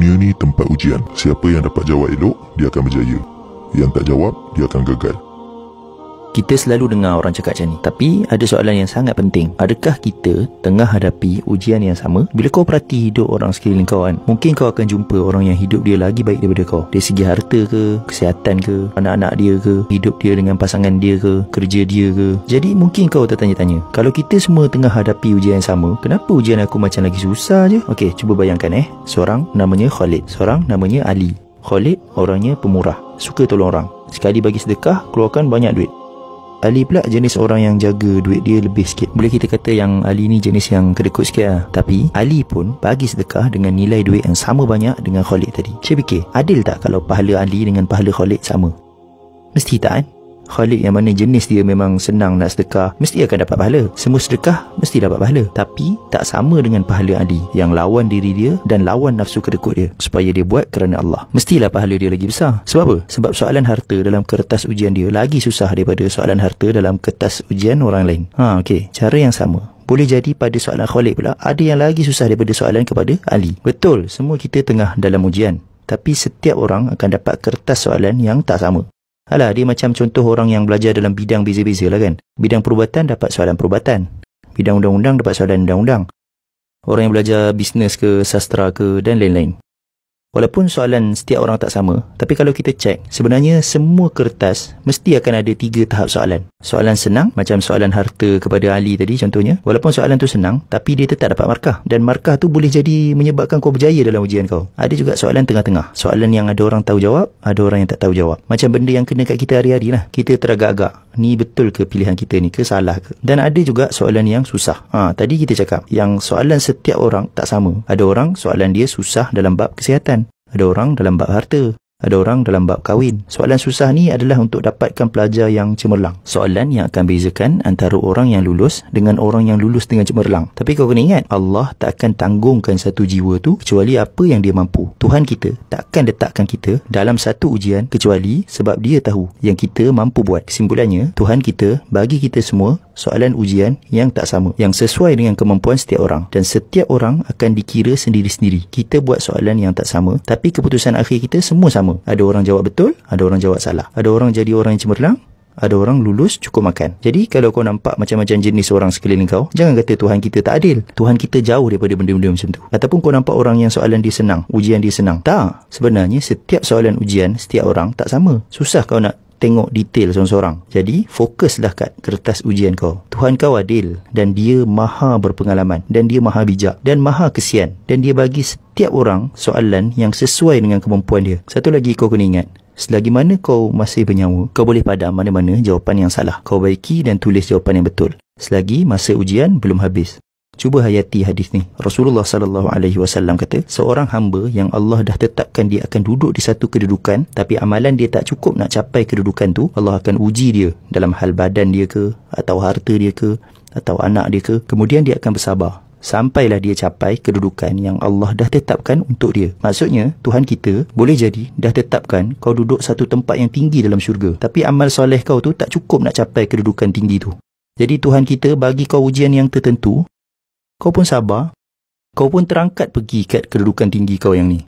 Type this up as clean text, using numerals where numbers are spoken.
Dunia ni tempat ujian. Siapa yang dapat jawab elok, dia akan berjaya. Yang tak jawab, dia akan gagal. Kita selalu dengar orang cakap macam ni. Tapi ada soalan yang sangat penting. Adakah kita tengah hadapi ujian yang sama? Bila kau perhati hidup orang sekeliling kau kan, mungkin kau akan jumpa orang yang hidup dia lagi baik daripada kau. Dari segi harta ke, kesihatan ke, anak-anak dia ke, hidup dia dengan pasangan dia ke, kerja dia ke. Jadi mungkin kau tertanya-tanya, kalau kita semua tengah hadapi ujian yang sama, kenapa ujian aku macam lagi susah je? Okey, cuba bayangkan seorang namanya Khalid, seorang namanya Ali. Khalid orangnya pemurah, suka tolong orang. Sekali bagi sedekah, keluarkan banyak duit. Ali pula jenis orang yang jaga duit dia lebih sikit. Boleh kita kata yang Ali ni jenis yang kedekut sikit lah. Tapi Ali pun bagi sedekah dengan nilai duit yang sama banyak dengan Khalid tadi. Saya fikir, adil tak kalau pahala Ali dengan pahala Khalid sama? Mesti tak kan? Khalid yang mana jenis dia memang senang nak sedekah, mesti akan dapat pahala. Semua sedekah mesti dapat pahala. Tapi tak sama dengan pahala Ali yang lawan diri dia dan lawan nafsu kedekut dia, supaya dia buat kerana Allah. Mestilah pahala dia lagi besar. Sebab apa? Sebab soalan harta dalam kertas ujian dia lagi susah daripada soalan harta dalam kertas ujian orang lain. Okey, cara yang sama boleh jadi pada soalan Khalid pula ada yang lagi susah daripada soalan kepada Ali. Betul, semua kita tengah dalam ujian. Tapi setiap orang akan dapat kertas soalan yang tak sama. Alah, dia macam contoh orang yang belajar dalam bidang beza-beza lah kan. Bidang perubatan dapat soalan perubatan, bidang undang-undang dapat soalan undang-undang, orang yang belajar bisnes ke, sastra ke dan lain-lain. Walaupun soalan setiap orang tak sama, tapi kalau kita cek, sebenarnya semua kertas mesti akan ada 3 tahap soalan. Soalan senang, macam soalan harta kepada Ali tadi contohnya. Walaupun soalan tu senang, tapi dia tetap dapat markah. Dan markah tu boleh jadi menyebabkan kau berjaya dalam ujian kau. Ada juga soalan tengah-tengah. Soalan yang ada orang tahu jawab, ada orang yang tak tahu jawab. Macam benda yang kena kat kita hari-hari lah. Kita teragak-agak, ni betul ke pilihan kita ni ke salah ke? Dan ada juga soalan yang susah. Tadi kita cakap, yang soalan setiap orang tak sama. Ada orang soalan dia susah dalam bab kesihatan, ada orang dalam bab harta, ada orang dalam bab kahwin. Soalan susah ni adalah untuk dapatkan pelajar yang cemerlang. Soalan yang akan bezakan antara orang yang lulus dengan orang yang lulus dengan cemerlang. Tapi kau kena ingat, Allah tak akan tanggungkan satu jiwa tu kecuali apa yang dia mampu. Tuhan kita tak akan letakkan kita dalam satu ujian kecuali sebab dia tahu yang kita mampu buat. Kesimpulannya, Tuhan kita bagi kita semua soalan ujian yang tak sama, yang sesuai dengan kemampuan setiap orang. Dan setiap orang akan dikira sendiri-sendiri. Kita buat soalan yang tak sama, tapi keputusan akhir kita semua sama. Ada orang jawab betul, ada orang jawab salah. Ada orang jadi orang yang cemerlang, ada orang lulus cukup makan. Jadi kalau kau nampak macam-macam jenis orang sekeliling kau, jangan kata Tuhan kita tak adil. Tuhan kita jauh daripada benda-benda macam tu. Ataupun kau nampak orang yang soalan dia senang, ujian dia senang. Tak, sebenarnya setiap soalan ujian setiap orang tak sama. Susah kau nak tengok detail seorang-seorang. Jadi fokuslah kat kertas ujian kau. Tuhan kau adil dan dia maha berpengalaman dan dia maha bijak dan maha kesian, dan dia bagi setiap orang soalan yang sesuai dengan kemampuan dia. Satu lagi kau kena ingat, selagi mana kau masih bernyawa, kau boleh padam mana-mana jawapan yang salah. Kau baiki dan tulis jawapan yang betul selagi masa ujian belum habis. Cuba hayati hadis ni. Rasulullah SAW kata, seorang hamba yang Allah dah tetapkan dia akan duduk di satu kedudukan, tapi amalan dia tak cukup nak capai kedudukan tu, Allah akan uji dia dalam hal badan dia ke, atau harta dia ke, atau anak dia ke. Kemudian dia akan bersabar sampailah dia capai kedudukan yang Allah dah tetapkan untuk dia. Maksudnya, Tuhan kita boleh jadi dah tetapkan kau duduk satu tempat yang tinggi dalam syurga, tapi amal soleh kau tu tak cukup nak capai kedudukan tinggi tu. Jadi Tuhan kita bagi kau ujian yang tertentu, kau pun sabar, kau pun terangkat pergi kat kedudukan tinggi kau yang ni.